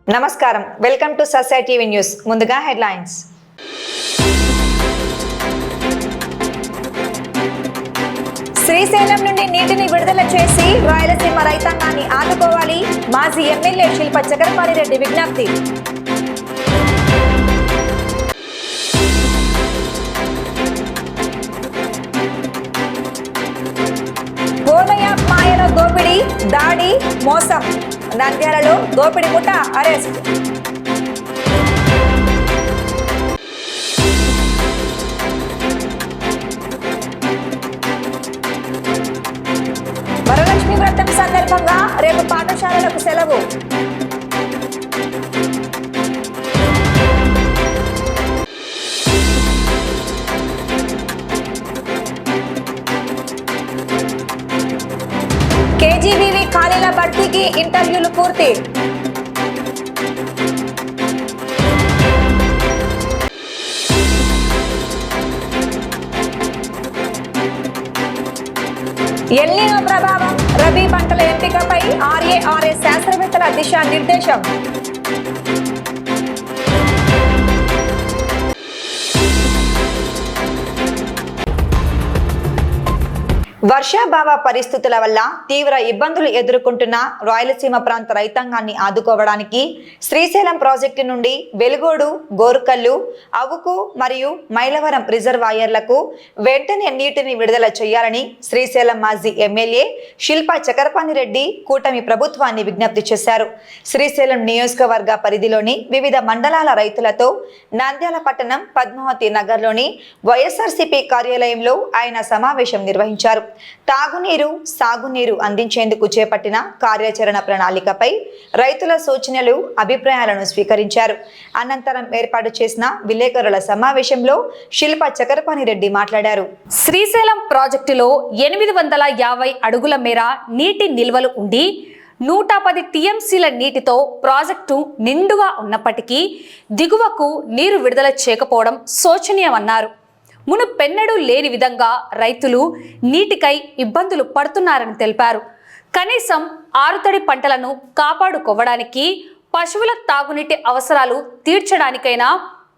నమస్కారం, welcome to society TV news. ముందుగా headlines. Srisailam నుండి నీటిని విడుదల చేసి రాయలసీమ రైతాంగాన్ని ఆదుకోవాలి. మాజీ ఎమ్మెల్యే శిల్ప చక్రపాణిరెడ్డి విజ్ఞప్తి. పోలయ్య మాయలో దోపిడీ, దాడి, మోసం. నంద్యాలలో దోపిడీ ముఠ అరెస్ట్. వరలక్ష్మి వ్రతం సందర్భంగా రేపు పాఠశాలలకు సెలవు. కేజీబీవీ ఖాళీల భర్తీకి ఇంటర్వ్యూలు పూర్తి. ఎల్నినో ప్రభావం, రబీ పంటల ఎంపికపై ఆర్ఏఆర్ఎస్ శాస్త్రవేత్తల దిశానిర్దేశం. వర్షాభావ పరిస్థితుల వల్ల తీవ్ర ఇబ్బందులు ఎదుర్కొంటున్న రాయలసీమ ప్రాంత రైతాంగాన్ని ఆదుకోవడానికి శ్రీశైలం ప్రాజెక్టు నుండి వెలుగోడు, గోరుకల్లు, అవుకు మరియు మైలవరం రిజర్వాయర్లకు వెంటనే నీటిని విడుదల చేయాలని శ్రీశైలం మాజీ ఎమ్మెల్యే శిల్ప చక్రపాణిరెడ్డి కూటమి ప్రభుత్వాన్ని విజ్ఞప్తి చేశారు. శ్రీశైలం నియోజకవర్గ పరిధిలోని వివిధ మండలాల రైతులతో నంద్యాల పట్టణం పద్మావతి నగర్లోని వైఎస్ఆర్సీపీ కార్యాలయంలో ఆయన సమావేశం నిర్వహించారు. తాగునీరు, సాగునీరు అందించేందుకు చేపట్టిన కార్యాచరణ ప్రణాళికపై రైతుల సూచనలు, అభిప్రాయాలను స్వీకరించారు. అనంతరం ఏర్పాటు చేసిన విలేకరుల సమావేశంలో శిల్ప చక్రపాణిరెడ్డి మాట్లాడారు. శ్రీశైలం ప్రాజెక్టులో 850 అడుగుల మేర నీటి నిల్వలు ఉండి 110 టీఎంసీల నీటితో ప్రాజెక్టు నిండుగా ఉన్నప్పటికీ దిగువకు నీరు విడుదల చేయకపోవడం శోచనీయమన్నారు. మునుపెన్నడూ లేని విధంగా రైతులు నీటికై ఇబ్బందులు పడుతున్నారని తెలిపారు. కనీసం ఆరుతడి పంటలను కాపాడుకోవడానికి, పశువుల తాగునీటి అవసరాలు తీర్చడానికైనా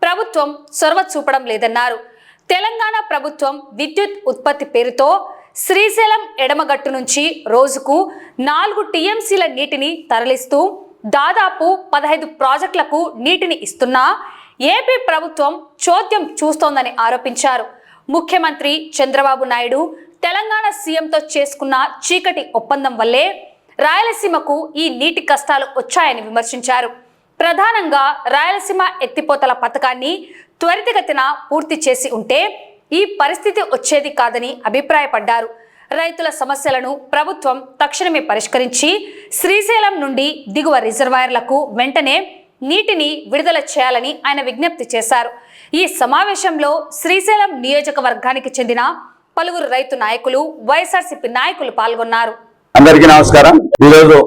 ప్రభుత్వం చొరవ చూపడం లేదన్నారు. తెలంగాణ ప్రభుత్వం విద్యుత్ ఉత్పత్తి పేరుతో శ్రీశైలం ఎడమగట్టు నుంచి రోజుకు 4 టీఎంసీల నీటిని తరలిస్తూ దాదాపు 15 ప్రాజెక్టులకు నీటిని ఇస్తున్నా ఏపీ ప్రభుత్వం చోద్యం చూస్తోందని ఆరోపించారు. ముఖ్యమంత్రి చంద్రబాబు నాయుడు తెలంగాణ సీఎంతో చేసుకున్న చీకటి ఒప్పందం వల్లే రాయలసీమకు ఈ నీటి కష్టాలు వచ్చాయని విమర్శించారు. ప్రధానంగా రాయలసీమ ఎత్తిపోతల పథకాన్ని త్వరితగతిన పూర్తి చేసి ఉంటే ఈ పరిస్థితి వచ్చేది కాదని అభిప్రాయపడ్డారు. రైతుల సమస్యలను ప్రభుత్వం తక్షణమే పరిష్కరించి శ్రీశైలం నుండి దిగువ రిజర్వాయర్లకు వెంటనే నీటిని విడుదల చేయాలని ఆయన విజ్ఞప్తి చేశారు. ఈ సమావేశంలో శ్రీశైలం నియోజకవర్గానికి చెందిన పలువురు రైతు నాయకులు, వైఎస్ఆర్సీపీ నాయకులు పాల్గొన్నారు. అందరికీ నమస్కారం. ఈరోజు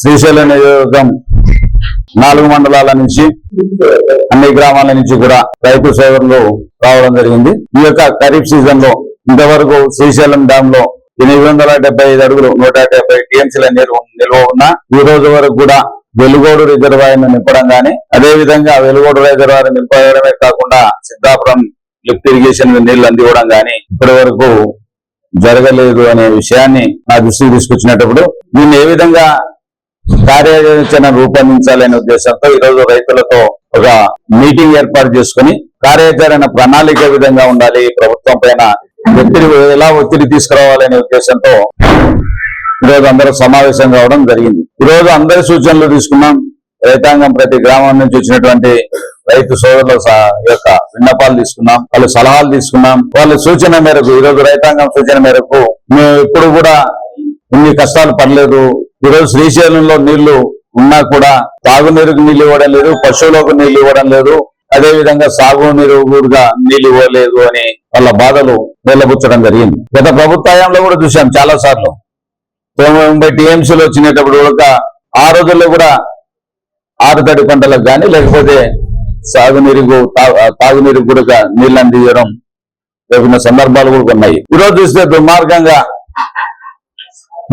శ్రీశైలం నియోజకవర్గం 4 మండలాల నుంచి, అన్ని గ్రామాల నుంచి కూడా రైతు సోదరులు రావడం జరిగింది. ఈ యొక్క ఖరీఫ్ సీజన్ లో ఇంతవరకు శ్రీశైలం డ్యామ్ లో 875 అడుగులు 170 టీఎంసీల నీరు నిల్వ ఉన్నా ఈ రోజు వరకు కూడా వెలుగోడు రిజర్వాయర్ ను నింపడం గానీ, అదే విధంగా వెలుగోడు రిజర్వాయర్ నింపడమే కాకుండా సిద్ధాపురం లిఫ్ట్ ఇరిగేషన్ నీళ్లు అందివ్వడం గానీ ఇప్పటి వరకు జరగలేదు అనే విషయాన్ని నా దృష్టికి తీసుకొచ్చినప్పుడు దీన్ని ఏ విధంగా కార్యాచరణ రూపొందించాలనే ఉద్దేశంతో ఈరోజు రైతులతో ఒక మీటింగ్ ఏర్పాటు చేసుకుని కార్యాచరణ ప్రణాళిక విధంగా ఉండాలి, ప్రభుత్వం పైన ఎలా ఒత్తిడి తీసుకురావాలనే ఉద్దేశంతో ఈరోజు అందరూ సమావేశం కావడం జరిగింది. ఈరోజు అందరి సూచనలు తీసుకున్నాం. రైతాంగం ప్రతి గ్రామం నుంచి వచ్చినటువంటి రైతు సోదరుల యొక్క విన్నపాలు తీసుకున్నాం, వాళ్ళ సలహాలు తీసుకున్నాం. వాళ్ళ సూచన మేరకు ఈరోజు రైతాంగం సూచన మేరకు మేము ఎప్పుడు కూడా ఇన్ని కష్టాలు పడలేదు. ఈరోజు శ్రీశైలంలో నీళ్లు ఉన్నా కూడా తాగునీరుకు నీళ్లు ఇవ్వడం లేదు, పశువులకు నీళ్లు ఇవ్వడం లేదు, అదే విధంగా సాగునీరు కూడా నీళ్లు ఇవ్వలేదు అని వాళ్ళ బాధలు వెళ్లబుచ్చడం జరిగింది. గత ప్రభుత్వంలో కూడా చూసాం చాలా సార్లు 90 టీఎంసీలు వచ్చినప్పుడు కూడా ఆ రోజుల్లో కూడా ఆరుతడి పంటలకు కానీ లేకపోతే తాగునీరు కూడా నీళ్లు అందించడం జరిగిన సందర్భాలు కూడా ఉన్నాయి. ఈరోజు చూస్తే దుర్మార్గంగా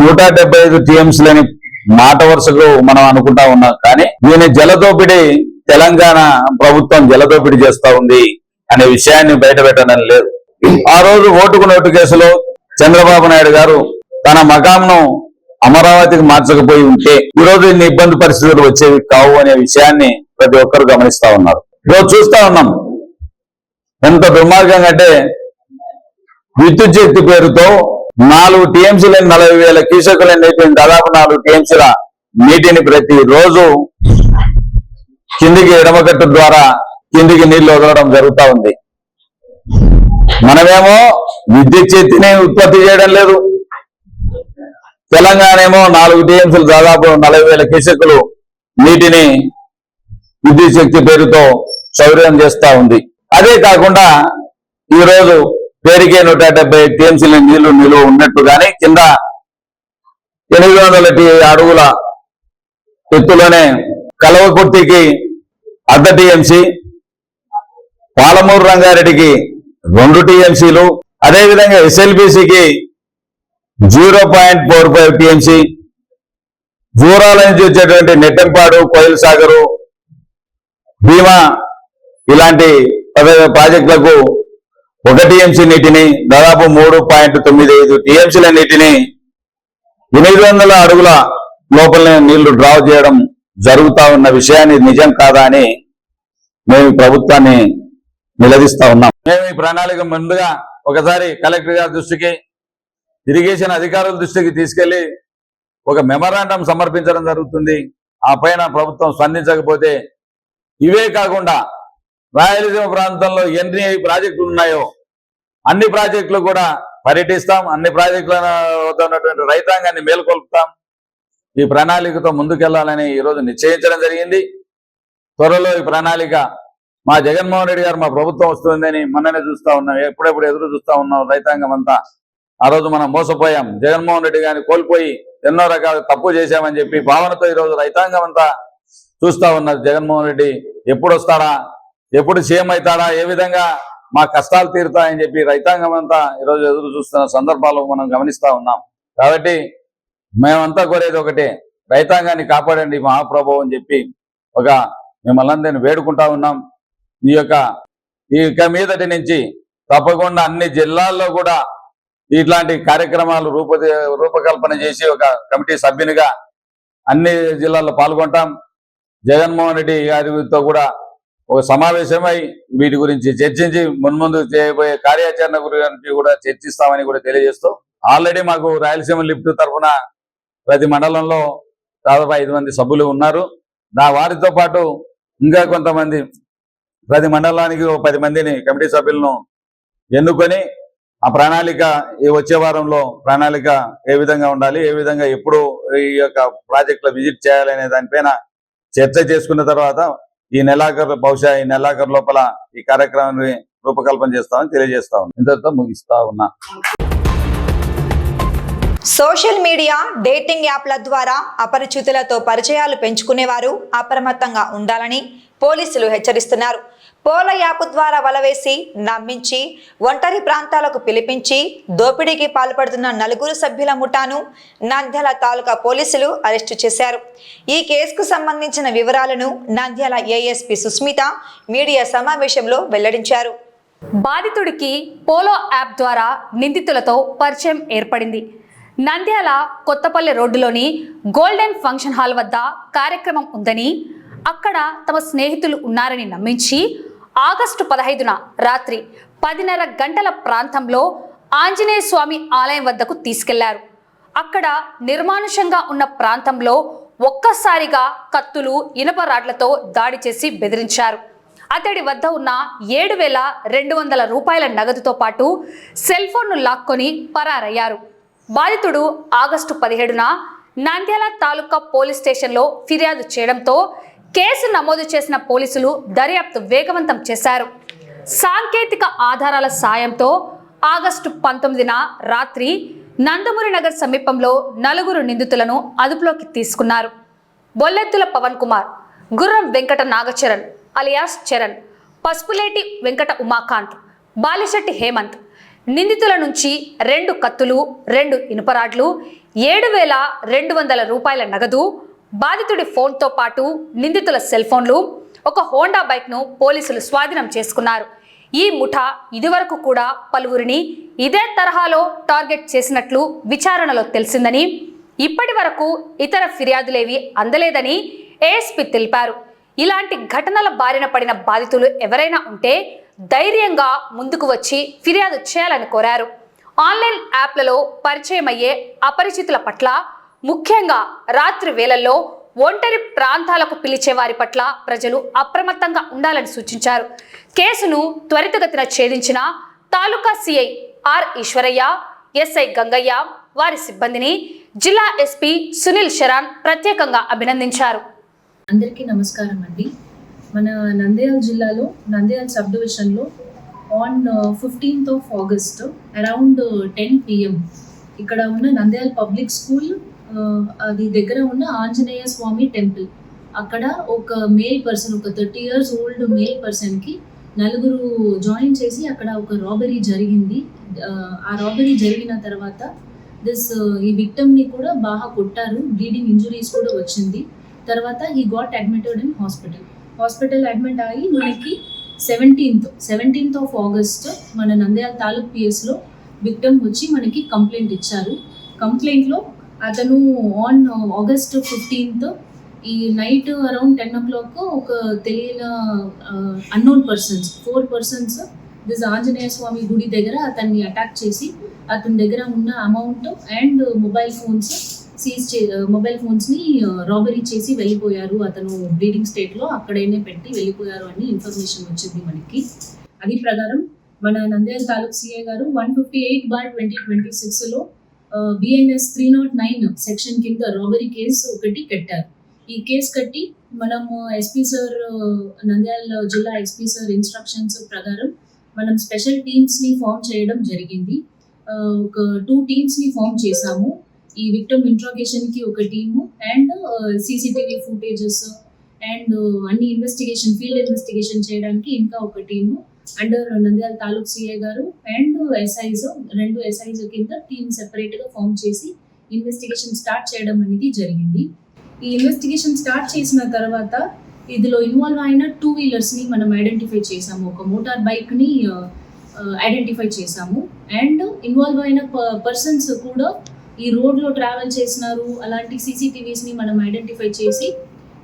175 టీఎంసీలని మాట వరుసకు మనం అనుకుంటా ఉన్నాం. కానీ దీని జలదోపిడి తెలంగాణ ప్రభుత్వం జలదోపిడి చేస్తా ఉంది అనే విషయాన్ని బయటపెట్టడం లేదు. ఆ రోజు ఓటుకు నోటు కేసులో చంద్రబాబు నాయుడు గారు తన మకాంను అమరావతికి మార్చకపోయి ఉంటే ఈరోజు ఇన్ని ఇబ్బంది పరిస్థితులు వచ్చేవి కావు అనే విషయాన్ని ప్రతి ఒక్కరు గమనిస్తా ఉన్నారు. ఈరోజు చూస్తా ఉన్నాం ఎంత దుర్మార్గంగా అంటే విద్యుత్ శక్తి పేరుతో 4 టీఎంసీల 40,000 క్యూసెక్కులని అయిపోయింది. దాదాపు 4 టీఎంసీల నీటిని ప్రతి రోజు కిందికి ఎడమగట్టు ద్వారా కిందికి నీళ్లు వదలడం జరుగుతూ ఉంది. మనమేమో విద్యుత్ శక్తిని ఉత్పత్తి చేయడం లేదు. తెలంగాణ ఏమో 4 టీఎంసీలు దాదాపు 40,000 క్యూసెక్కులు నీటిని విద్యుత్ శక్తి పేరుతో సౌకర్యం చేస్తా ఉంది. అదే కాకుండా ఈరోజు పేరుకే 170 టీఎంసీల నీళ్లు నిలువ ఉన్నట్టుగానే కింద 800 అడుగుల ఎత్తులోనే కలవకుర్తికి 1/2 టీఎంసీ, పాలమూరు రంగారెడ్డికి 2 టీఎంసీలు, అదేవిధంగా ఎస్ఎల్బిసికి 0.45 టీఎంసీ, జూరాల నుంచి వచ్చేటువంటి నెట్టంపాడు, కోయిల్ సాగరు, భీమా ఇలాంటి ప్రాజెక్టులకు 1 టీఎంసీ నీటిని, దాదాపు 3.95 టీఎంసీల నీటిని 800 అడుగుల లోపలనే నీళ్లు డ్రా చేయడం జరుగుతా ఉన్న విషయాన్ని నిజం కాదా అని మేము ప్రభుత్వాన్ని నిలదీస్తా ఉన్నాం. మేము ఈ ప్రణాళిక ముందుగా ఒకసారి కలెక్టర్ గారి దృష్టికి, ఇరిగేషన్ అధికారుల దృష్టికి తీసుకెళ్లి ఒక మెమరాండం సమర్పించడం జరుగుతుంది. ఆ పైన ప్రభుత్వం స్పందించకపోతే ఇవే కాకుండా రాయలసీమ ప్రాంతంలో ఎన్ని ప్రాజెక్టులు ఉన్నాయో అన్ని ప్రాజెక్టులు కూడా పర్యటిస్తాం. అన్ని ప్రాజెక్టుల వద్ద ఉన్నటువంటి రైతాంగాన్ని మేల్కొల్పుతాం. ఈ ప్రణాళికతో ముందుకెళ్లాలని ఈరోజు నిశ్చయించడం జరిగింది. త్వరలో ఈ ప్రణాళిక మా జగన్మోహన్ రెడ్డి గారు మా ప్రభుత్వం వస్తుందని మొన్ననే చూస్తా ఉన్నాం. ఎప్పుడెప్పుడు ఎదురు చూస్తా ఉన్నాం రైతాంగం అంతా. ఆ రోజు మనం మోసపోయాం. జగన్మోహన్ రెడ్డి గారిని కోల్పోయి ఎన్నో రకాల తప్పు చేశామని చెప్పి భావనతో ఈరోజు రైతాంగం అంతా చూస్తా ఉన్నారు. జగన్మోహన్ రెడ్డి ఎప్పుడు వస్తాడా, ఎప్పుడు సీఎం అవుతాడా, ఏ విధంగా మా కష్టాలు తీరుతాయని చెప్పి రైతాంగం అంతా ఈరోజు ఎదురు చూస్తున్న సందర్భాలు మనం గమనిస్తా ఉన్నాం. కాబట్టి మేమంతా కోరేది ఒకటే, రైతాంగాన్ని కాపాడండి మహాప్రభు అని చెప్పి మిమ్మల్ని అందరినీ వేడుకుంటా ఉన్నాం. ఇక మీదటి నుంచి తప్పకుండా అన్ని జిల్లాల్లో కూడా ఇట్లాంటి కార్యక్రమాలు రూపకల్పన చేసి ఒక కమిటీ సభ్యునిగా అన్ని జిల్లాల్లో పాల్గొంటాం. జగన్మోహన్ రెడ్డి గారితో కూడా ఒక సమావేశమై వీటి గురించి చర్చించి మున్ముందు చేయబోయే కార్యాచరణ గురించి కూడా చర్చిస్తామని కూడా తెలియజేస్తూ, ఆల్రెడీ మాకు రాయలసీమ లిఫ్ట్ తరఫున ప్రతి మండలంలో దాదాపు 5 మంది సభ్యులు ఉన్నారు. వారితో పాటు ఇంకా కొంతమంది ప్రతి మండలానికి 10 మందిని కమిటీ సభ్యులను ఎన్నుకొని ఆ ప్రణాళిక వచ్చే వారంలో ప్రణాళిక ఏ విధంగా ఉండాలి, ఏ విధంగా ఎప్పుడు ఈ యొక్క ప్రాజెక్టులో విజిట్ చేయాలనే దానిపైన చర్చ చేసుకున్న తర్వాత బహుశా ఈ నెలాఖరు లోపల ఈ కార్యక్రమాన్ని రూపకల్పన చేస్తామని తెలియజేస్తా ఉన్నాం. ఇంతటితో ముగిస్తా ఉన్నా. సోషల్ మీడియా, డేటింగ్ యాప్ల ద్వారా అపరిచితులతో పరిచయాలు పెంచుకునేవారు అప్రమత్తంగా ఉండాలని పోలీసులు హెచ్చరిస్తున్నారు. పోల యాప్ ద్వారా వలవేసి నమ్మించి ఒంటరి ప్రాంతాలకు పిలిపించి దోపిడీకి పాల్పడుతున్న 4 సభ్యుల ముఠాను నంద్యాల తాలూకా పోలీసులు అరెస్టు చేశారు. ఈ కేసుకు సంబంధించిన వివరాలను నంద్యాల ఏఎస్పీ సుస్మిత మీడియా సమావేశంలో వెల్లడించారు. బాధితుడికి పోలో యాప్ ద్వారా నిందితులతో పరిచయం ఏర్పడింది. నంద్యాల కొత్తపల్లి రోడ్డులోని గోల్డెన్ ఫంక్షన్ హాల్ వద్ద కార్యక్రమం ఉందని, అక్కడ తమ స్నేహితులు ఉన్నారని నమ్మించి ఆగస్టు 15న రాత్రి 10:30 గంటల ప్రాంతంలో ఆంజనేయ స్వామి ఆలయం వద్దకు తీసుకెళ్లారు. అక్కడ నిర్మానుషంగా ఉన్న ప్రాంతంలో ఒక్కసారిగా కత్తులు, ఇనుప రాడ్లతో దాడి చేసి బెదిరించారు. అతడి వద్ద ఉన్న 7,200 రూపాయల నగదుతో పాటు సెల్ ఫోన్ను లాక్కొని పరారయ్యారు. బాధితుడు ఆగస్టు 17న నంద్యాల తాలూకా పోలీస్ స్టేషన్లో ఫిర్యాదు చేయడంతో కేసు నమోదు చేసిన పోలీసులు దర్యాప్తు వేగవంతం చేశారు. సాంకేతిక ఆధారాల సాయంతో ఆగస్టు 19న రాత్రి నందమూరి నగర్ సమీపంలో 4 నిందితులను అదుపులోకి తీసుకున్నారు. బొల్లెత్తుల పవన్ కుమార్, గుర్రం వెంకట నాగచరణ్ అలియాస్ చరణ్, పసుపులేటి వెంకట ఉమాకాంత్, బాలిశెట్టి హేమంత్ నిందితుల నుంచి 2 కత్తులు, 2 ఇనుపరాడ్లు, 7,200 రూపాయల నగదు, బాధితుడి ఫోన్తో పాటు నిందితుల సెల్ ఫోన్లు, ఒక హోండా బైక్ను పోలీసులు స్వాధీనం చేసుకున్నారు. ఈ ముఠా ఇదివరకు కూడా పలువురిని ఇదే తరహాలో టార్గెట్ చేసినట్లు విచారణలో తెలిసిందని, ఇప్పటి వరకు ఇతర ఫిర్యాదులేవి అందలేదని ఏఎస్పీ తెలిపారు. ఇలాంటి ఘటనల బారిన పడిన బాధితులు ఎవరైనా ఉంటే ధైర్యంగా ముందుకు వచ్చి ఫిర్యాదు చేయాలని కోరారు. ఆన్లైన్ యాప్లలో పరిచయం అయ్యే అపరిచితుల పట్ల, ముఖ్యంగా రాత్రి వేళల్లో ఒంటరి ప్రాంతాలకు పిలిచే వారి పట్ల ప్రజలు అప్రమత్తంగా ఉండాలని సూచించారు. కేసును త్వరితగతిన ఛేదించిన taluka CI R Eshwaraiah, SI Gangaiah, వారి సిబ్బందిని జిల్లా ఎస్పీ సునీల్ శరణ్ ప్రత్యేకంగా అభినందించారు. అందరికీ నమస్కారం అండి. మన నంద్యాల జిల్లాలో నంద్యాల సబ్ డివిజన్లో on 15th of August around 10 PM ఇక్కడ ఉన్న నంద్యాల పబ్లిక్ స్కూల్ అది దగ్గర ఉన్న ఆంజనేయ స్వామి టెంపుల్ అక్కడ ఒక మేల్ పర్సన్, ఒక 30 years old మేల్ పర్సన్కి 4 జాయిన్ చేసి అక్కడ ఒక రాబరీ జరిగింది. ఆ రాబరీ జరిగిన తర్వాత ఈ విక్టమ్ని కూడా బాగా కొట్టారు, బ్లీడింగ్ ఇంజురీస్ కూడా వచ్చింది. తర్వాత he got admitted in hospital admit అయ్యి మనకి 17th of August మన నంద్యాల తాలూక్ పిఎస్లో విక్టమ్ వచ్చి మనకి కంప్లైంట్ ఇచ్చారు. కంప్లైంట్లో అతను ఆన్ August 15th ఈ నైట్ అరౌండ్ 10 o'clock ఒక తెలియని అన్నోన్ పర్సన్స్ 4 persons ఆంజనేయ స్వామి గుడి దగ్గర అతన్ని అటాక్ చేసి అతని దగ్గర ఉన్న అమౌంట్ అండ్ మొబైల్ ఫోన్స్ని రాబరీ చేసి వెళ్ళిపోయారు. అతను బ్లీడింగ్ స్టేట్లో అక్కడైనా పెట్టి వెళ్ళిపోయారు అని ఇన్ఫర్మేషన్ వచ్చింది మనకి. అది ప్రకారం మన నంద్యాల తాలూక్ సిఐ గారు 158/2026లో BNS 309 సెక్షన్ కింద రాబరీ కేసు ఒకటి కట్టారు. ఈ కేసు కట్టి మనము ఎస్పీ సార్, నంద్యాల జిల్లా ఎస్పీ సార్ ఇన్స్ట్రక్షన్స్ ప్రకారం మనం స్పెషల్ టీమ్స్ని ఫామ్ చేయడం జరిగింది. ఒక 2 teamsని ఫామ్ చేశాము. ఈ విక్టమ్ ఇంట్రాగేషన్కి ఒక team and CCTV footages and అన్ని ఫీల్డ్ ఇన్వెస్టిగేషన్ చేయడానికి ఇంకా ఒక team under Nandyal taluk CI గారు అండ్ SIs 2 SIs కింద టీమ్ సెపరేట్గా ఫామ్ చేసి ఇన్వెస్టిగేషన్ స్టార్ట్ చేయడం అనేది జరిగింది. ఈ ఇన్వెస్టిగేషన్ స్టార్ట్ చేసిన తర్వాత ఇందులో ఇన్వాల్వ్ అయిన 2 wheelersని మనం ఐడెంటిఫై చేసాము. ఒక మోటార్ బైక్ని ఐడెంటిఫై చేసాము అండ్ ఇన్వాల్వ్ అయిన పర్సన్స్ కూడా ఈ రోడ్లో ట్రావెల్ చేసినారు. అలాంటి CCTVsని మనం ఐడెంటిఫై చేసి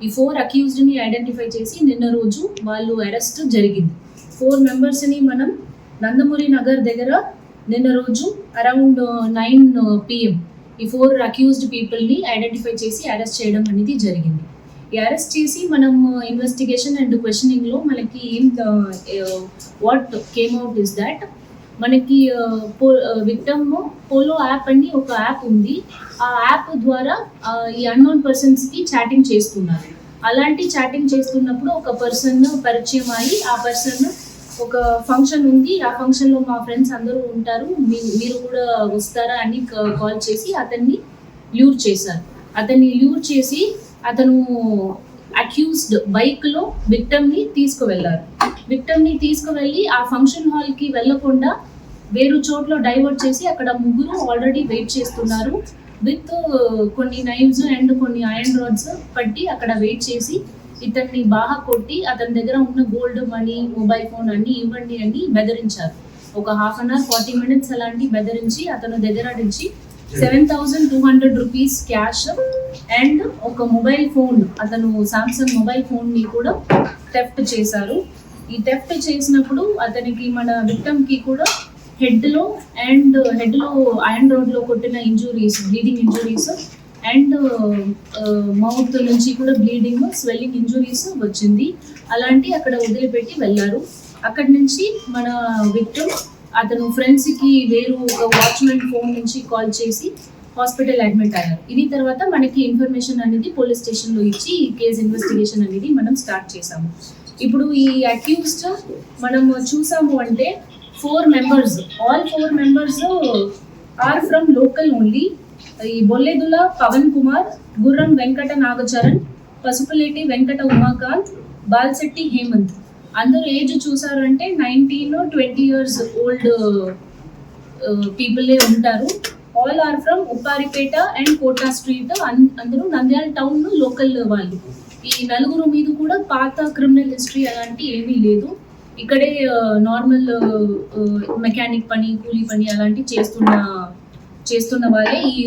ఈ 4 అక్యూజ్డ్ని ఐడెంటిఫై చేసి నిన్న రోజు వాళ్ళు అరెస్ట్ జరిగింది. 4 members మనం నందమూరి నగర్ దగ్గర నిన్న రోజు అరౌండ్ 9 PM ఈ 4 అక్యూజ్డ్ పీపుల్ని ఐడెంటిఫై చేసి అరెస్ట్ చేయడం అనేది జరిగింది. ఈ అరెస్ట్ చేసి మనం ఇన్వెస్టిగేషన్ అండ్ క్వశ్చనింగ్లో మనకి what came out is that మనకి విక్టమ్ పోలో యాప్ అని ఒక యాప్ ఉంది. ఆ యాప్ ద్వారా ఈ అన్నోన్ పర్సన్స్కి చాటింగ్ చేస్తున్నారు. అలాంటి చాటింగ్ చేస్తున్నప్పుడు ఒక పర్సన్ పరిచయం అయ్యి ఆ పర్సన్ ఒక ఫంక్షన్ ఉంది, ఆ ఫంక్షన్లో మా ఫ్రెండ్స్ అందరూ ఉంటారు, మీరు కూడా వస్తారా అని కాల్ చేసి అతన్ని ల్యూర్ చేశారు. అతన్ని ల్యూర్ చేసి అతను అక్యూజ్డ్ బైక్లో విక్టమ్ని తీసుకువెళ్ళి ఆ ఫంక్షన్ హాల్కి వెళ్ళకుండా వేరు చోట్ల డైవర్ట్ చేసి అక్కడ 3 ఆల్రెడీ వెయిట్ చేస్తున్నారు విత్ కొన్ని నైవ్స్ అండ్ కొన్ని ఐరన్ రాడ్స్ పట్టి అక్కడ వెయిట్ చేసి ఇతన్ని బాగా కొట్టి అతని దగ్గర ఉన్న గోల్డ్, మనీ, మొబైల్ ఫోన్ అన్ని ఇవ్వండి అని బెదిరించారు. ఒక 1/2 hour 40 minutes అలాంటి బెదిరించి అతను దగ్గర నుంచి 7,200 rupees క్యాష్ అండ్ ఒక మొబైల్ ఫోన్, అతను సామ్సంగ్ మొబైల్ ఫోన్ని కూడా థెఫ్ట్ చేశారు. ఈ థెఫ్ట్ చేసినప్పుడు అతనికి మన విక్టమ్కి కూడా హెడ్లో ఐరన్ రాడ్లో కొట్టిన injuries, bleeding injuries and mouth నుంచి కూడా బ్లీడింగ్, స్వెల్లింగ్ ఇంజురీస్ వచ్చింది. అలాంటి అక్కడ వదిలిపెట్టి వెళ్ళారు. అక్కడి నుంచి మన విక్టమ్ అతను ఫ్రెండ్స్కి వేరు ఒక వాచ్మెన్ ఫోన్ నుంచి కాల్ చేసి హాస్పిటల్ అడ్మిట్ అయ్యారు. ఇది తర్వాత మనకి ఇన్ఫర్మేషన్ అనేది పోలీస్ స్టేషన్లో ఇచ్చి ఈ కేసు ఇన్వెస్టిగేషన్ అనేది మనం స్టార్ట్ చేసాము. ఇప్పుడు ఈ అక్యూజ్డ్ మనం చూసాము అంటే 4 members, all 4 members are from local only. ఈ బొల్లెదుల పవన్ కుమార్, గుర్రం వెంకట నాగచరణ్, పసుపులేటి వెంకట ఉమాకాంత్, బాల్శెట్టి హేమంత్. అందరూ ఏజ్ చూసారు అంటే 19-20 years old పీపులే ఉంటారు. All are from Upparipeta and Kota street. అందరూ నంద్యాల టౌన్ లోకల్ వాళ్ళు. ఈ నలుగురు మీద కూడా పాత క్రిమినల్ హిస్టరీ అలాంటి ఏమీ లేదు. ఇక్కడే నార్మల్ మెకానిక్ పని, కూలీ పని అలాంటి చేస్తున్న వాళ్ళే ఈ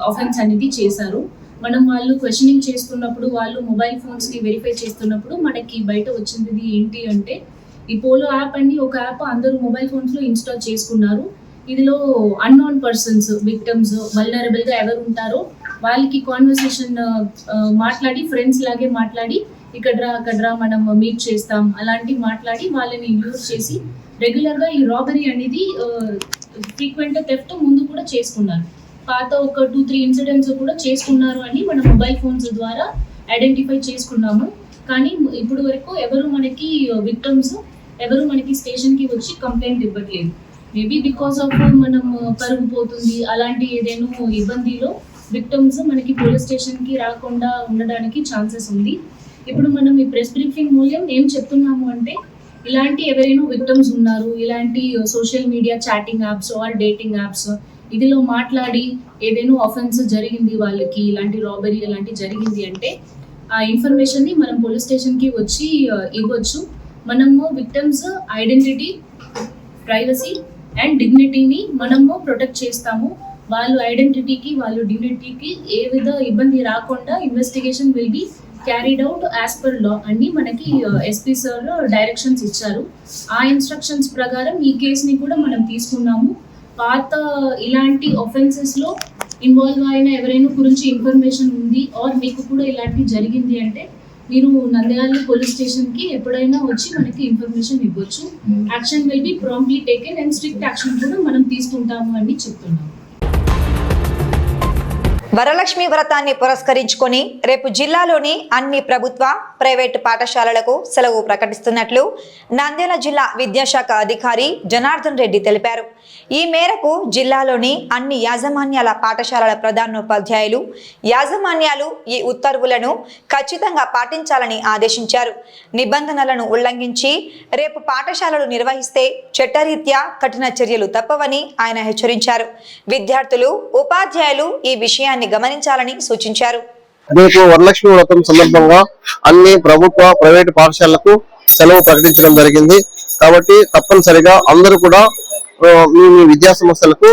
ఆఫెన్స్ అనేది చేశారు. మనం వాళ్ళు క్వశ్చనింగ్ చేస్తున్నప్పుడు, వాళ్ళు మొబైల్ ఫోన్స్ ని వెరిఫై చేస్తున్నప్పుడు మనకి బయట వచ్చింది ఏంటి అంటే, ఈ పోలో యాప్ అని ఒక యాప్ అందరూ మొబైల్ ఫోన్స్ లో ఇన్స్టాల్ చేసుకున్నారు. ఇదిలో అన్నోన్ పర్సన్స్, విక్టమ్స్, వల్నరబుల్ గా ఎవరు ఉంటారో వాళ్ళకి కాన్వర్సేషన్ మాట్లాడి, ఫ్రెండ్స్ లాగే మాట్లాడి, ఇక్కడ మనం మీట్ చేస్తాం అలాంటి మాట్లాడి వాళ్ళని యూజ్ చేసి రెగ్యులర్ గా ఈ రాబరీ అనేది ఫ్రీక్వెంట్ థెఫ్ట్ ముందు కూడా చేసుకున్నారు. పాత ఒక 2-3 ఇన్సిడెంట్స్ కూడా చేసుకున్నారు అని మన మొబైల్ ఫోన్స్ ద్వారా ఐడెంటిఫై చేసుకున్నాము. కానీ ఇప్పుడు వరకు ఎవరు మనకి విక్టమ్స్ ఎవరు మనకి స్టేషన్ కి వచ్చి కంప్లైంట్ ఇవ్వట్లేదు. మేబీ బికాస్ ఆఫ్ మనం పరుగు పోతుంది అలాంటి ఏదైనా ఇబ్బందిలో విక్టమ్స్ మనకి పోలీస్ స్టేషన్ కి రాకుండా ఉండడానికి ఛాన్సెస్ ఉంది. ఇప్పుడు మనం ఈ ప్రెస్ బ్రీఫింగ్ మూల్యం ఏం చెప్తున్నాము అంటే, ఇలాంటి ఎవరైనా విక్టమ్స్ ఉన్నారు, ఇలాంటి social media chatting apps or dating apps ఇదిలో మాట్లాడి ఏదైనా ఆఫెన్స్ జరిగింది, వాళ్ళకి ఇలాంటి రాబరీ అలాంటి జరిగింది అంటే ఆ ఇన్ఫర్మేషన్ ని మనం పోలీస్ స్టేషన్ కి వచ్చి ఇవ్వచ్చు. మనము విక్టమ్స్ ఐడెంటిటీ, ప్రైవసీ అండ్ డిగ్నిటీని మనము ప్రొటెక్ట్ చేస్తాము. వాళ్ళు ఐడెంటిటీకి, వాళ్ళు డిగ్నిటీకి ఏ విధ ఇబ్బంది రాకుండా investigation will be carried out as per law అని మనకి ఎస్పీ సార్ డైరెక్షన్స్ ఇచ్చారు. ఆ ఇన్స్ట్రక్షన్స్ ప్రకారం ఈ కేసుని కూడా మనం తీసుకున్నాము. పాత ఇలాంటి ఆఫెన్సెస్ లో ఇన్వాల్వ్ అయిన ఎవరైనా గురించి ఇన్ఫర్మేషన్ ఉంది ఆర్ మీకు కూడా ఇలాంటి జరిగింది అంటే మీరు నంద్యాల పోలీస్ స్టేషన్ కి ఎప్పుడైనా వచ్చి మనకి ఇన్ఫర్మేషన్ ఇవ్వచ్చు. Action will be promptly taken and strict action కూడా మనం తీసుకుంటాము అని చెప్తున్నాము. వరలక్ష్మి వ్రతాన్ని పురస్కరించుకొని రేపు జిల్లాలోని అన్ని ప్రభుత్వ, ప్రైవేటు పాఠశాలలకు సెలవు ప్రకటిస్తున్నట్లు నంద్యాల జిల్లా విద్యాశాఖ అధికారి జనార్దన్ రెడ్డి తెలిపారు. ఈ మేరకు జిల్లాలోని అన్ని యాజమాన్యాల పాఠశాలల ప్రధానోపాధ్యాయులు, యాజమాన్యాలు ఈ ఉత్తర్వులను ఖచ్చితంగా పాటించాలని ఆదేశించారు. నిబంధనలను ఉల్లంఘించి రేపు పాఠశాలలు నిర్వహిస్తే చట్టరీత్యా కఠిన చర్యలు తప్పవని ఆయన హెచ్చరించారు. విద్యార్థులు, ఉపాధ్యాయులు ఈ విషయాన్ని గమనించాలని సూచించారు. రేపు వరలక్ష్మి వ్రతం సందర్భంగా అన్ని ప్రభుత్వ, ప్రైవేటు పాఠశాలలకు సెలవు ప్రకటించడం జరిగింది. కాబట్టి తప్పనిసరిగా అందరూ కూడా మీ విద్యా సంస్థలకు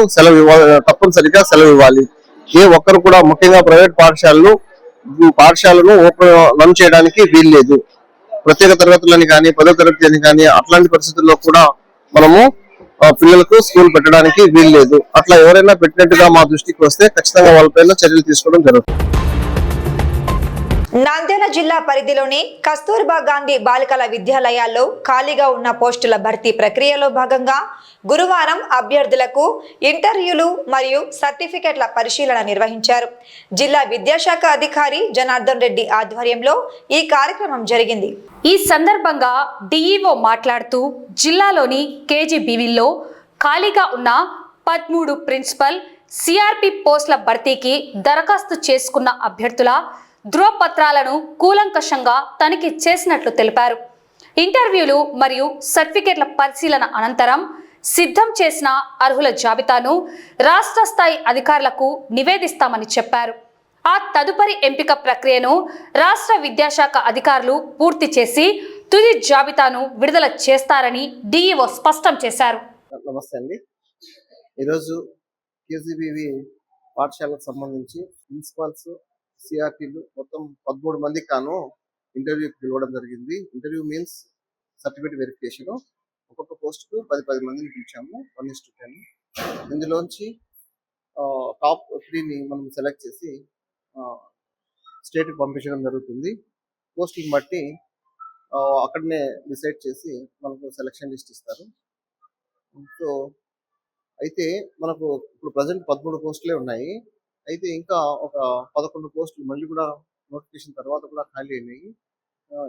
తప్పనిసరిగా సెలవు ఇవ్వాలి. ఏ ఒక్కరు కూడా, ముఖ్యంగా ప్రైవేట్ పాఠశాలను రన్ చేయడానికి వీల్లేదు. ప్రత్యేక తరగతులని కానీ, 10వ తరగతి అని కానీ అట్లాంటి పరిస్థితుల్లో కూడా మనము పిల్లలకు స్కూల్ పెట్టడానికి వీల్లేదు. అట్లా ఎవరైనా పెట్టినట్టుగా మా దృష్టికి వస్తే ఖచ్చితంగా వాళ్ళపైన చర్యలు తీసుకోవడం జరుగుతుంది. నంద్యాల జిల్లా పరిధిలోని కస్తూర్బా గాంధీ బాలికల విద్యాలయాల్లో ఖాళీగా ఉన్న పోస్టుల భర్తీ ప్రక్రియలో భాగంగా గురువారం అభ్యర్థులకు ఇంటర్వ్యూలు మరియు సర్టిఫికెట్ల పరిశీలన నిర్వహించారు. జిల్లా విద్యాశాఖ అధికారి జనార్దన్ రెడ్డి ఆధ్వర్యంలో ఈ కార్యక్రమం జరిగింది. ఈ సందర్భంగా డిఈఓ మాట్లాడుతూ జిల్లాలోని కేజీబీవీల్లో ఖాళీగా ఉన్న 13 ప్రిన్సిపల్, సిఆర్పి పోస్టుల భర్తీకి దరఖాస్తు చేసుకున్న అభ్యర్థుల ధృవపత్రాలను కూలంకషంగా తనిఖీ చేసినట్లు తెలిపారు. ఇంటర్వ్యూలు మరియు సర్టిఫికెట్ల పరిశీలన అనంతరం సిద్ధం చేసిన అర్హుల జాబితాను రాష్ట్ర స్థాయి అధికారులకు నివేదిస్తామని చెప్పారు. ఆ తదుపరి ఎంపిక ప్రక్రియను రాష్ట్ర విద్యాశాఖ అధికారులు పూర్తి చేసి తుది జాబితాను విడుదల చేస్తారని డిఈఓ స్పష్టం చేశారు. నమస్తే అండి. ఈరోజు కేజీబీవీ పాఠశాలకు సంబంధించి ప్రిన్సిపాల్స్, సిఆర్టీలు మొత్తం 13 మందికి కాను ఇంటర్వ్యూకి పిలవడం జరిగింది. Interview means certificate verification. ఒక్కొక్క పోస్ట్కు 10 మందిని పిలిచాము, 1:10. ఇందులోంచి టాప్ 3ని మనం సెలెక్ట్ చేసి స్టేట్కి పంపించడం జరుగుతుంది. పోస్టులను బట్టి అక్కడనే డిసైడ్ చేసి మనకు సెలక్షన్ లిస్ట్ ఇస్తారు. సో అయితే మనకు ఇప్పుడు ప్రజెంట్ 13 పోస్టులే ఉన్నాయి. అయితే ఇంకా ఒక 11 పోస్టులు మళ్ళీ కూడా నోటిఫికేషన్ తర్వాత కూడా ఖాళీ అయినాయి.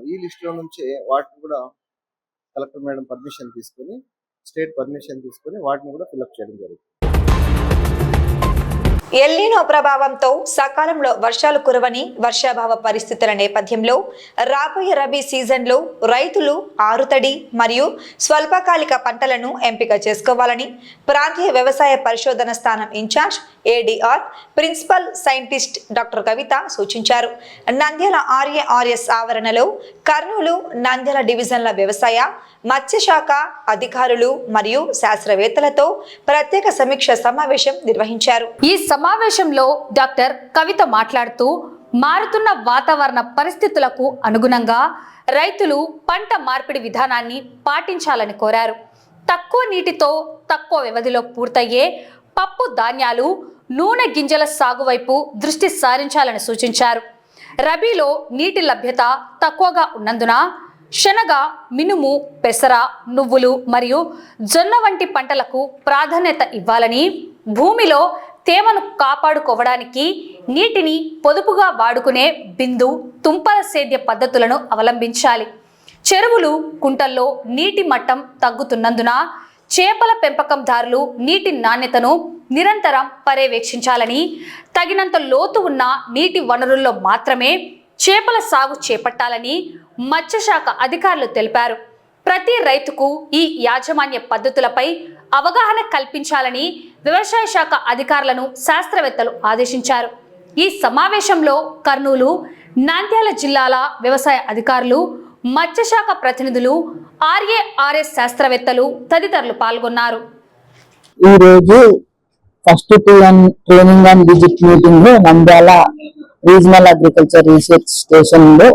ఈ లిస్టులో నుంచే వాటిని కూడా కలెక్టర్ మేడం పర్మిషన్ తీసుకొని, స్టేట్ పర్మిషన్ తీసుకొని వాటిని కూడా ఫిల్అప్ చేయడం జరుగుతుంది. ఎల్నినో ప్రభావంతో సకాలంలో వర్షాలు కురవని వర్షాభావ పరిస్థితుల నేపథ్యంలో రాబోయే రబీ సీజన్లో రైతులు ఆరుతడి మరియు స్వల్పకాలిక పంటలను ఎంపిక చేసుకోవాలని ప్రాంతీయ వ్యవసాయ పరిశోధన స్థానం incharge ADR principal scientist doctor Kavitha సూచించారు. నంద్యాల ఆర్ఏఆర్ఎస్ ఆవరణలో కర్నూలు నంద్యాల డివిజన్ల వ్యవసాయ మత్స్యశాఖ అధికారులు మరియు శాస్త్రవేత్తలతో ప్రత్యేక సమీక్ష సమావేశం నిర్వహించారు. ఈ సమావేశంలో డాక్టర్ కవిత మాట్లాడుతూ మారుతున్న వాతావరణ పరిస్థితులకు అనుగుణంగా రైతులు పంట మార్పిడి విధానాన్ని పాటించాలని కోరారు. తక్కువ నీటితో తక్కువ వ్యవధిలో పూర్తయ్యే పప్పు ధాన్యాలు, నూనె గింజల సాగు వైపు దృష్టి సారించాలని సూచించారు. రబీలో నీటి లభ్యత తక్కువగా ఉన్నందున శనగ, మినుము, పెసర, నువ్వులు మరియు జొన్న వంటి పంటలకు ప్రాధాన్యత ఇవ్వాలని, భూమిలో తేమను కాపాడుకోవడానికి నీటిని పొదుపుగా వాడుకునే బిందు, తుంపర సేద్య పద్ధతులను అవలంబించాలి. చెరువులు, కుంటల్లో నీటి మట్టం తగ్గుతున్నందున చేపల పెంపకందారులు నీటి నాణ్యతను నిరంతరం పర్యవేక్షించాలని, తగినంత లోతు ఉన్న నీటి వనరుల్లో మాత్రమే చేపల సాగు చేపట్టాలని మత్స్యశాఖ అధికారులు తెలిపారు. ప్రతి రైతుకు ఈ యాజమాన్య పద్ధతులపై అవగాహన కల్పించాలని వ్యవసాయ శాఖ అధికారులను శాస్త్రవేత్తలు ఆదేశించారు. ఈ సమావేశంలో కర్నూలు, నంద్యాల జిల్లాల వ్యవసాయ అధికారులు, మత్స్యశాఖ ప్రతినిధులు, ఆర్ఏఆర్ఎస్ శాస్త్రవేత్తలు తదితరులు పాల్గొన్నారు. ఈరోజు first training and visit meeting Nandyal regional agriculture research station లో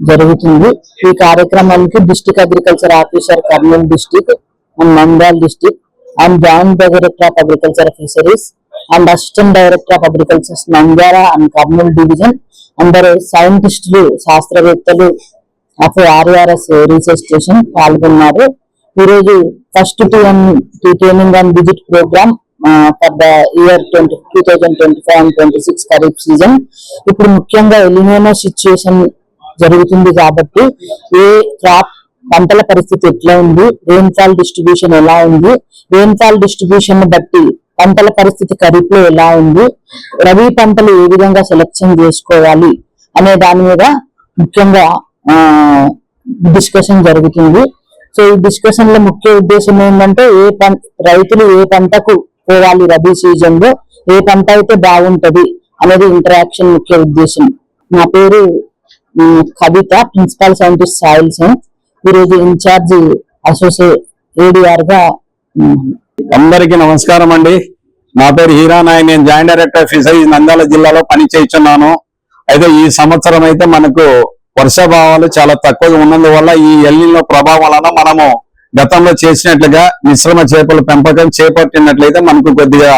జరుగుతుంది. ఈ కార్యక్రమానికి district agriculture officer Kurnool district and Nandyal district and joint director of agriculture fisheries and assistant director of agriculture Nandyal and Kurnool division అందరు సైంటిస్టులు, శాస్త్రవేత్తలు ఆఫ్ ఆర్ఆర్ఎస్ రీసెర్చ్ స్టేషన్ పాల్గొన్నారు. ఈరోజు first training and visit program for the year 2025 and 26 kharif season. ఇప్పుడు ముఖ్యంగా ఎలినో situation జరుగుతుంది కాబట్టి ఏ crop పంటల పరిస్థితి ఎట్లా ఉంది, రెయిన్ఫాల్ డిస్ట్రిబ్యూషన్ ఎలా ఉంది, రెయిన్ఫాల్ డిస్ట్రిబ్యూషన్ బట్టి పంటల పరిస్థితి ఖరీఫ్ లో ఎలా ఉంది, రబీ పంటలు ఏ విధంగా సెలెక్షన్ చేసుకోవాలి అనే దాని మీద ముఖ్యంగా డిస్కషన్ జరుగుతుంది. సో ఈ డిస్కషన్ లో ముఖ్య ఉద్దేశం ఏంటంటే రైతులు ఏ పంటకు పోవాలి, రబీ సీజన్ లో ఏ పంట అయితే బాగుంటది అనేది ఇంటరాక్షన్ ముఖ్య ఉద్దేశం. నా పేరు కవిత, ప్రిన్సిపల్ సైంటిస్ట్ సాయిల్ సైన్స్, ఈరోజు ఇన్ఛార్జ్ అసోసియేట్ ఏడీఆర్ గా. అందరికీ నమస్కారం అండి. నా పేరు హీరానాయ్. నేను జాయింట్ డైరెక్టర్ ఫిషరీస్ నంద్యాల జిల్లాలో పని చేస్తున్నాను. అయితే ఈ సంవత్సరం అయితే మనకు వర్షాభావాలు చాలా తక్కువగా ఉన్నందువల్ల ఈ ఎల్నినో ప్రభావం వలన మనము గతంలో చేసినట్లుగా మిశ్రమ చేపల పెంపకం చేపట్టినట్లయితే మనకు కొద్దిగా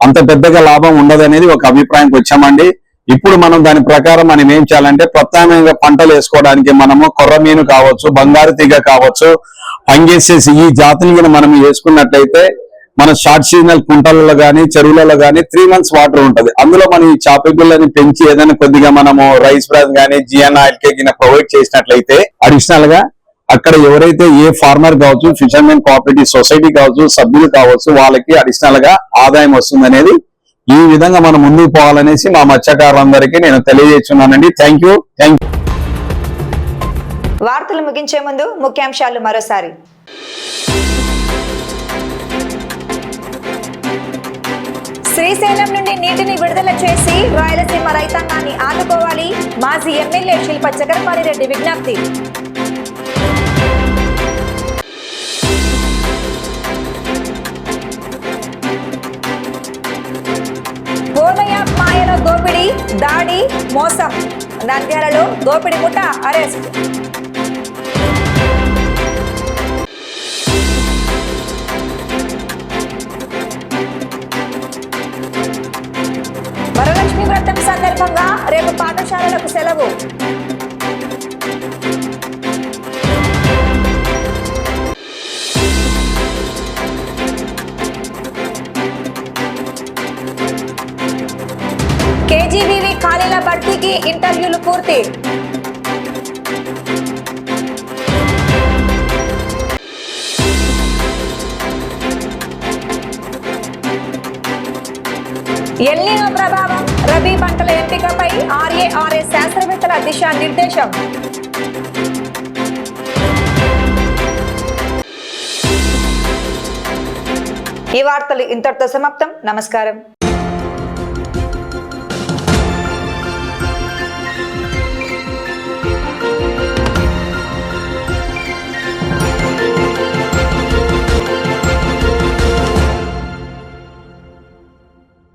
అంత పెద్దగా లాభం ఉండదనేది ఒక అభిప్రాయంకి వచ్చామండి. ఇప్పుడు మనం దాని ప్రకారం మనం ఏం చేయాలంటే ప్రత్యామ్నాయంగా పంటలు వేసుకోవడానికి మనము కొర్రమీను కావచ్చు, బంగారు తీగ కావచ్చు, పంగేసేసి ఈ జాతులు మనం వేసుకున్నట్లయితే మన షార్ట్ సీజనల్ కుంటలలో గానీ చెరువులలో గానీ 3 months వాటర్ ఉంటది. అందులో మనం ఈ చాపగుళ్ళని పెంచి ఏదైనా కొద్దిగా మనము రైస్ బ్రాన్ గానీ జిఎన్ ఆయిల్ కేక్ ప్రొవైడ్ చేసినట్లయితే అడిషనల్ గా అక్కడ ఎవరైతే ఏ ఫార్మర్ కావచ్చు, ఫిషర్మెన్ కోఆపరేటివ్ సొసైటీ కావచ్చు, సభ్యులు కావచ్చు, వాళ్ళకి అడిషనల్ గా ఆదాయం వస్తుంది అనేది ఈ విధంగా మనం ముందుకు పోవాలనేసి మా మత్స్యకారులందరికీ నేను తెలియజేస్తున్నానండి. Thank you. వార్తలు ముగించే ముందు ముఖ్యాంశాలు మరోసారి. శ్రీశైలం నుండి నీటిని విడుదల చేసి రాయలసీమ రైతాంగాన్ని ఆదుకోవాలి, మాజీ ఎమ్మెల్యే శిల్ప చక్రపాణిరెడ్డి విజ్ఞప్తి. పోలయాప్ మాయలో దోపిడీ, దాడి, మోసం. నంద్యాలలో దోపిడీ ముఠ అరెస్ట్. వరలక్ష్మి వ్రతం సందర్భంగా రేపు పాఠశాలలకు సెలవు. కేజీబీవీ ఖాళీల భర్తీకి ఇంటర్వ్యూలు పూర్తి. ఎల్నినో ప్రభావం రబీ పంటల ఎంపికపై ఆర్ఏఆర్ఎస్ శాస్త్రవేత్తల దిశానిర్దేశం. ఈ వార్తలు ఇంతటితో సమాప్తం. నమస్కారం.